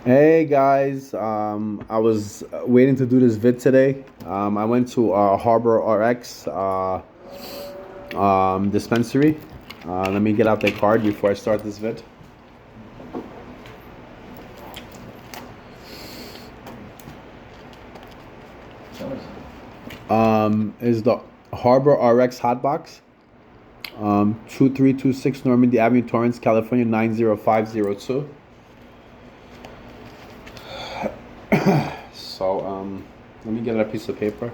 Hey guys, I was waiting to do this vid today. I went to Harbor RX dispensary. Let me get out the card before I start this vid. Is the Harbor RX Hotbox, 2326 Normandy Avenue, Torrance, California 90502. So let me get a piece of paper.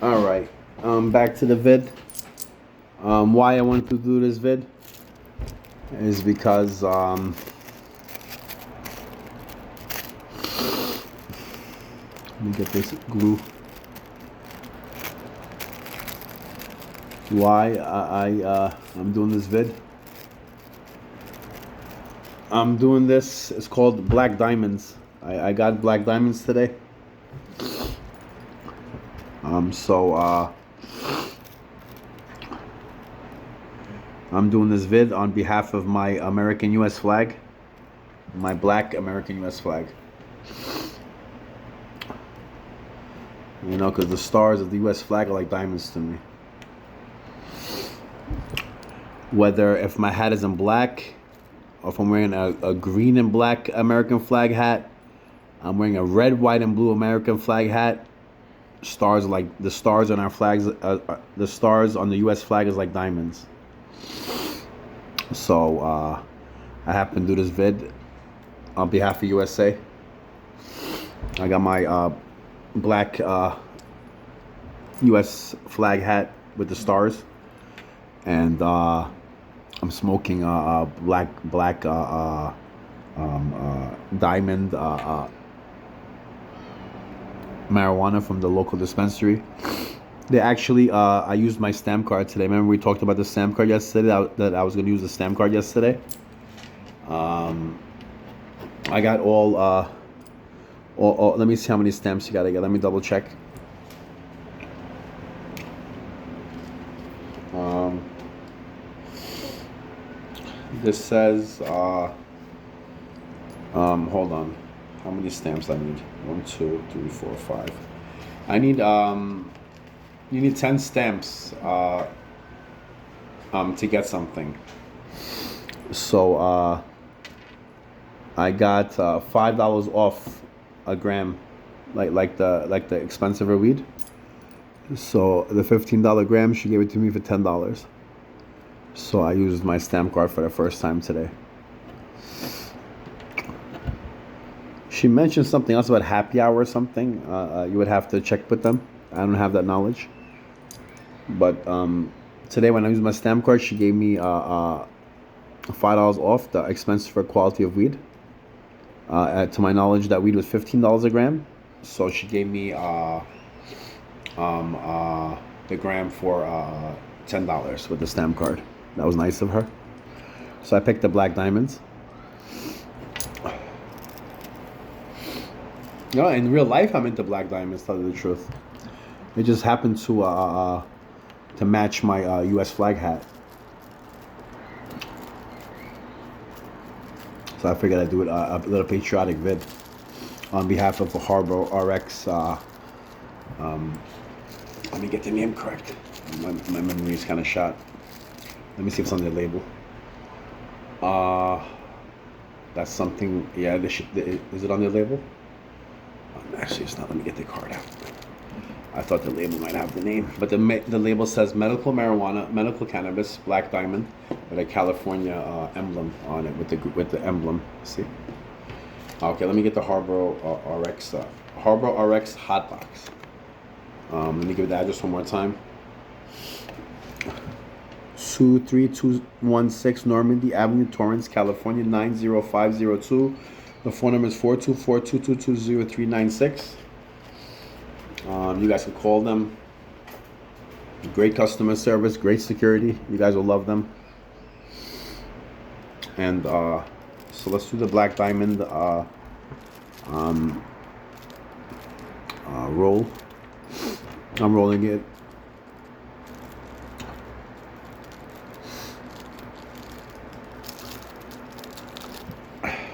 All right, back to the vid. Why I wanted to do this vid is because let me get this glue. Why I'm doing this vid. I'm doing this. It's called Black Diamonds. I got Black Diamonds today. So I'm doing this vid on behalf of my American U.S. flag, my black American U.S. flag. You know, because the stars of the U.S. flag are like diamonds to me. Whether if my hat is in black, or if I'm wearing a green and black American flag hat, I'm wearing a red, white, and blue American flag hat. Stars like the stars on our flags, the stars on the U.S. flag is like diamonds. So I happen to do this vid on behalf of USA. I got my black U.S. flag hat with the stars, and I'm smoking black diamond marijuana from the local dispensary. They actually, I used my stamp card today. Remember we talked about the stamp card yesterday, that I was going to use the stamp card yesterday. I got all, let me see how many stamps you got to get. Let me double check. This says, hold on. How many stamps I need? 1, 2, 3, 4, 5. I need, you need 10 stamps to get something. So I got $5 off a gram, like the expensive weed. So the $15 gram, she gave it to me for $10. So I used my stamp card for the first time today. She mentioned something else about happy hour or something. You would have to check with them. I don't have that knowledge. But today when I used my stamp card, she gave me $5 off the expense for quality of weed. To my knowledge, that weed was $15 a gram. So she gave me the gram for $10 with the stamp card. That was nice of her. So I picked the Black Diamonds. No, in real life, I'm into Black Diamonds, to tell you the truth. It just happened to match my U.S. flag hat. So I figured I'd do it a little patriotic vid on behalf of the Harbo RX. Let me get the name correct. My memory is kind of shot. Let me see if it's on the label. That's something. Yeah, is it on the label? Actually, it's not. Let me get the card out. I thought the label might have the name, but the label says medical marijuana, medical cannabis, Black Diamond, with a California emblem on it, with the emblem. See? Okay, let me get the Harbo RX Hotbox. Let me give the address one more time. 23216 Normandy Avenue, Torrance, California 90502. The phone number is 424-222-0396. You guys can call them. Great customer service, great security. You guys will love them. And so let's do the black diamond roll. I'm rolling it.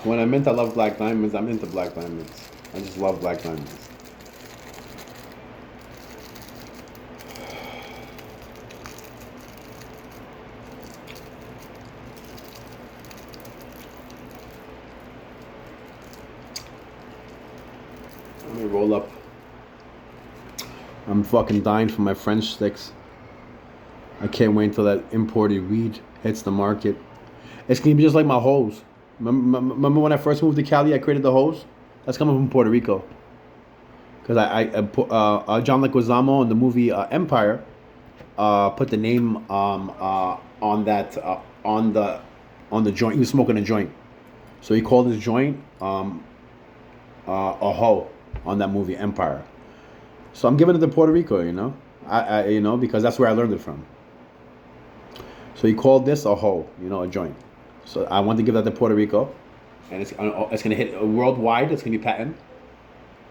When I meant I love black diamonds, I'm into black diamonds. I just love black diamonds. Let me roll up. I'm fucking dying for my French sticks. I can't wait until that imported weed hits the market. It's gonna be just like my hose. Remember when I first moved to Cali, I created the hose? That's coming from Puerto Rico. Because John Leguizamo in the movie Empire put the name on that on the joint. He was smoking a joint, so he called his joint a hoe on that movie Empire. So I'm giving it to Puerto Rico, you know, because that's where I learned it from. So he called this a hoe, a joint. So I want to give that to Puerto Rico, and it's going to hit worldwide. It's going to be patent,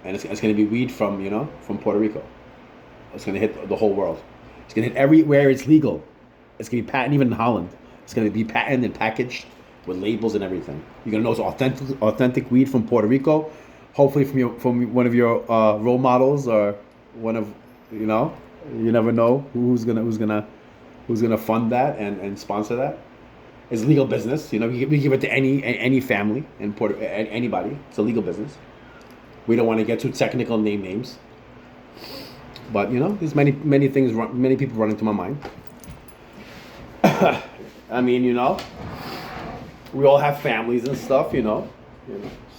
and it's going to be weed from Puerto Rico. It's going to hit the whole world. It's going to hit everywhere it's legal. It's going to be patent, even in Holland. It's going to be patent and packaged with labels and everything. You're going to know it's authentic weed from Puerto Rico. Hopefully from one of your role models or one of you never know who's gonna fund that and sponsor that. It's legal business, we give it to any family in anybody. It's a legal business. We don't want to get too technical names, but there's many things, many people running to my mind. I mean, we all have families and stuff,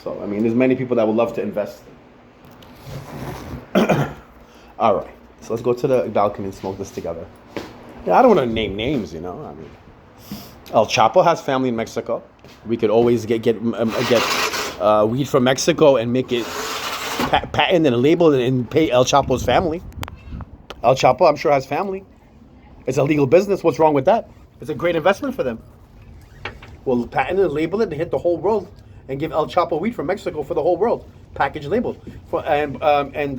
So I mean, there's many people that would love to invest. All right, so let's go to the balcony and smoke this together. Yeah, I don't want to name names, I mean, El Chapo has family in Mexico. We could always get weed from Mexico and make it patent and labeled and pay El Chapo's family. El Chapo, I'm sure, has family. It's a legal business. What's wrong with that? It's a great investment for them. We'll patent it and label it and hit the whole world and give El Chapo weed from Mexico for the whole world, packaged and labeled. And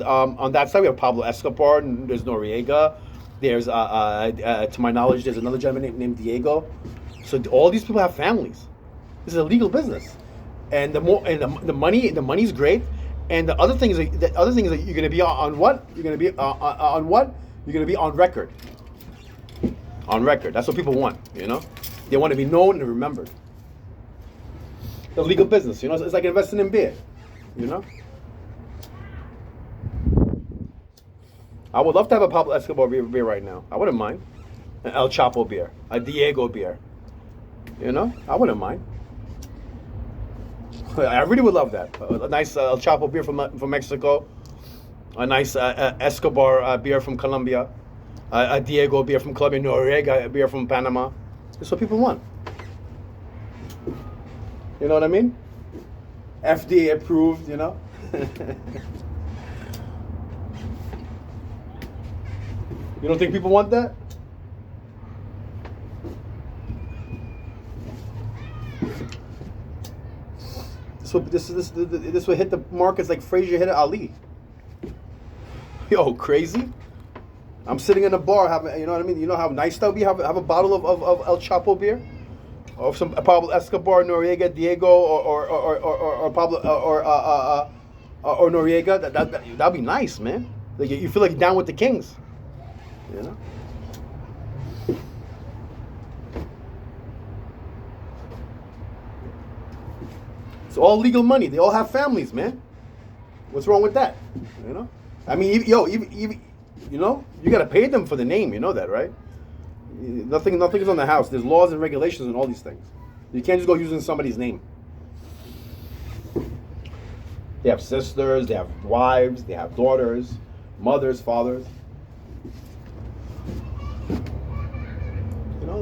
on that side we have Pablo Escobar. And there's Noriega. There's to my knowledge, there's another gentleman named Diego. So all these people have families. This is a legal business, and the money's great. And the other thing is that you're going to be on what? You're going to be on what? You're going to be on record. On record. That's what people want. They want to be known and remembered. The legal business. It's like investing in beer. I would love to have a Pablo Escobar beer right now. I wouldn't mind. An El Chapo beer, a Diego beer. I wouldn't mind. I really would love that. A nice El Chapo beer from Mexico, a nice Escobar beer from Colombia, a Diego beer from Colombia, Noriega beer from Panama. That's what people want. You know what I mean? FDA approved, You don't think people want that? This will hit the markets like Frazier hit Ali. Yo, crazy. I'm sitting in a bar having, you know what I mean? You know how nice that would be? Have a bottle of El Chapo beer, or some Pablo Escobar, Noriega, Diego, or Pablo or Noriega. That'd be nice, man. Like you feel like you're down with the Kings. It's all legal money. They all have families, man. What's wrong with that? I mean, even you gotta pay them for the name. You know that, right? Nothing is on the house. There's laws and regulations and all these things. You can't just go using somebody's name. They have sisters. They have wives. They have daughters, mothers, fathers.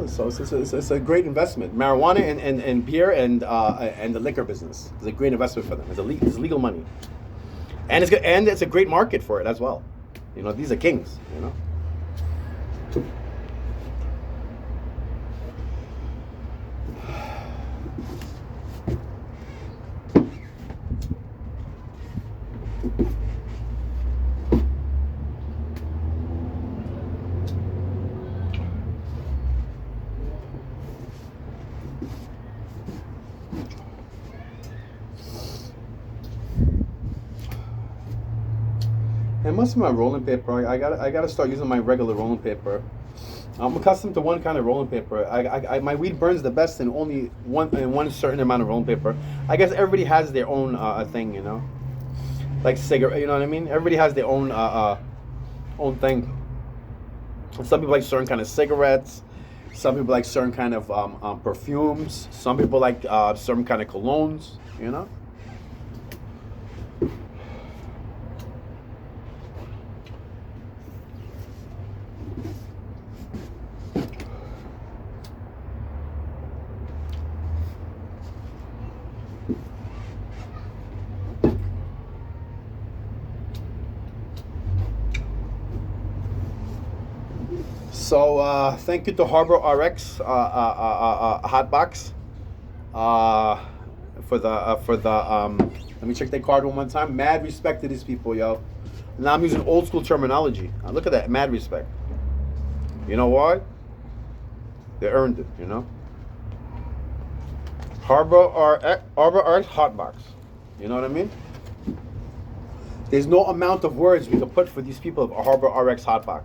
know, so it's a great investment. Marijuana and beer and the liquor business is a great investment for them. It's legal money, and it's good, and it's a great market for it as well. You know, these are kings. You know. And most of my rolling paper, I gotta start using my regular rolling paper. I'm accustomed to one kind of rolling paper. My weed burns the best in only one certain amount of rolling paper. I guess everybody has their own thing, you know, like cigarette. You know what I mean? Everybody has their own own thing. Some people like certain kind of cigarettes. Some people like certain kind of perfumes. Some people like certain kind of colognes. You know. So thank you to Harbo RX Hotbox for the let me check their card one more time. Mad respect to these people, yo. Now I'm using old school terminology. Look at that, mad respect. You know why? They earned it, you know. Harbo RX Hotbox. You know what I mean? There's no amount of words we could put for these people of Harbo RX Hotbox.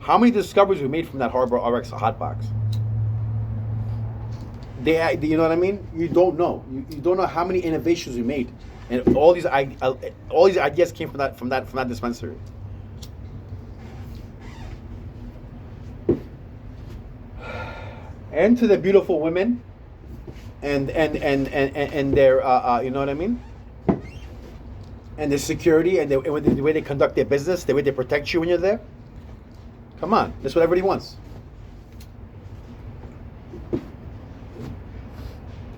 How many discoveries we made from that Harbo RX Hotbox? You know what I mean? You don't know. You don't know how many innovations we made, and all these ideas came from that dispensary. And to the beautiful women, and their you know what I mean? And the security and the way they conduct their business, the way they protect you when you're there. Come on, that's what everybody wants.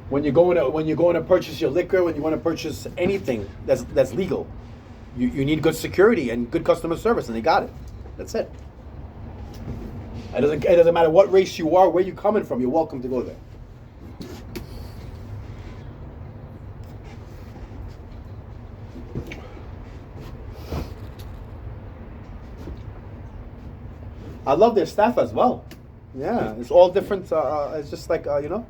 When you're going to purchase your liquor, when you want to purchase anything that's legal, you need good security and good customer service, and they got it. That's it. It doesn't matter what race you are, where you're coming from. You're welcome to go there. I love their staff as well. Yeah, it's all different. It's just like you know,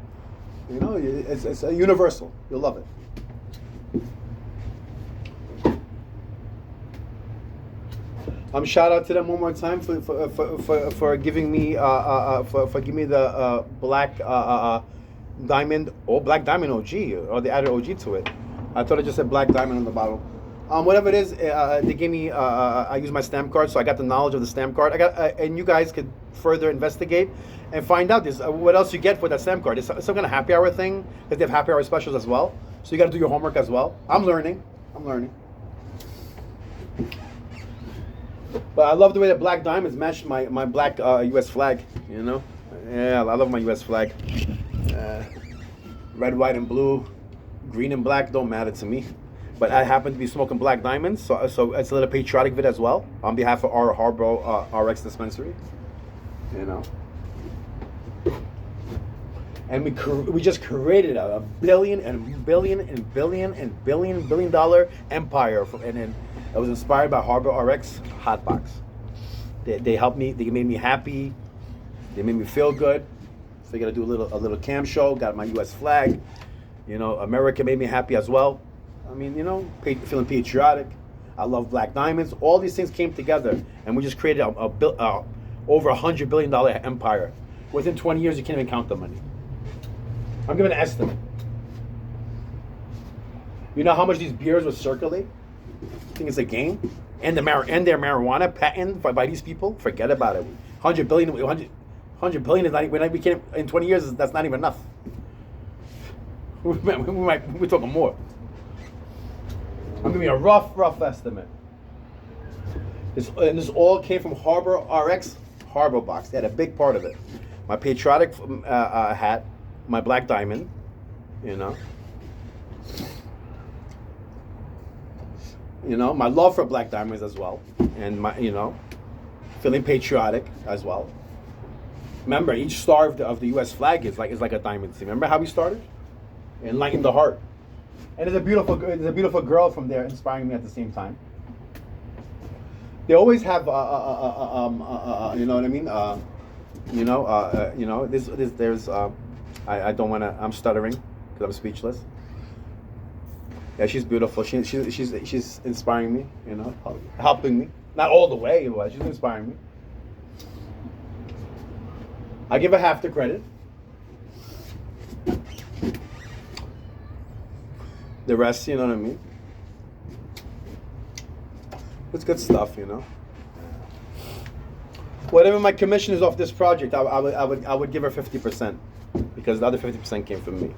it's a universal. You'll love it. Shout out to them one more time for giving me for giving me the black diamond or black diamond OG, or they added OG to it. I thought it just said black diamond on the bottle. Whatever it is, they gave me. I use my stamp card, so I got the knowledge of the stamp card. And you guys could further investigate and find out this what else you get for that stamp card. It's some kind of happy hour thing, because they have happy hour specials as well. So you got to do your homework as well. I'm learning. But I love the way the black diamonds match my black U.S. flag. You know, yeah, I love my U.S. flag. Red, white, and blue, green and black don't matter to me. But I happen to be smoking black diamonds, so it's a little patriotic vid as well, on behalf of our Harbo RX dispensary, you know. And we just created a billion dollar empire, and it was inspired by Harbo RX Hotbox. They helped me. They made me happy. They made me feel good. So they got to do a little cam show. Got my U.S. flag. You know, America made me happy as well. I mean, you know, feeling patriotic. I love black diamonds. All these things came together, and we just created over $100 billion empire. Within 20 years, you can't even count the money. I'm giving an estimate. You know how much these beers would circulate? You think it's a game? And their marijuana patent by these people? Forget about it. 100 billion is not. We can't in 20 years. That's not even enough. We're talking more. I'm giving you a rough estimate. This all came from Harbo RX Harbo box. They had a big part of it. my patriotic hat, my black diamond, you know. You know, my love for black diamonds as well, and my, you know, feeling patriotic as well. Remember, each star of the U.S. flag is like a diamond. Remember how we started? Enlighten the heart. And there's a beautiful girl from there inspiring me at the same time. They always have, you know what I mean? There's, I don't want to. I'm stuttering because I'm speechless. Yeah, she's beautiful. She's inspiring me. You know, helping me. Not all the way, but she's inspiring me. I give her half the credit. The rest, you know what I mean? It's good stuff, you know. Whatever my commission is off this project, I would give her 50% because the other 50% came from me.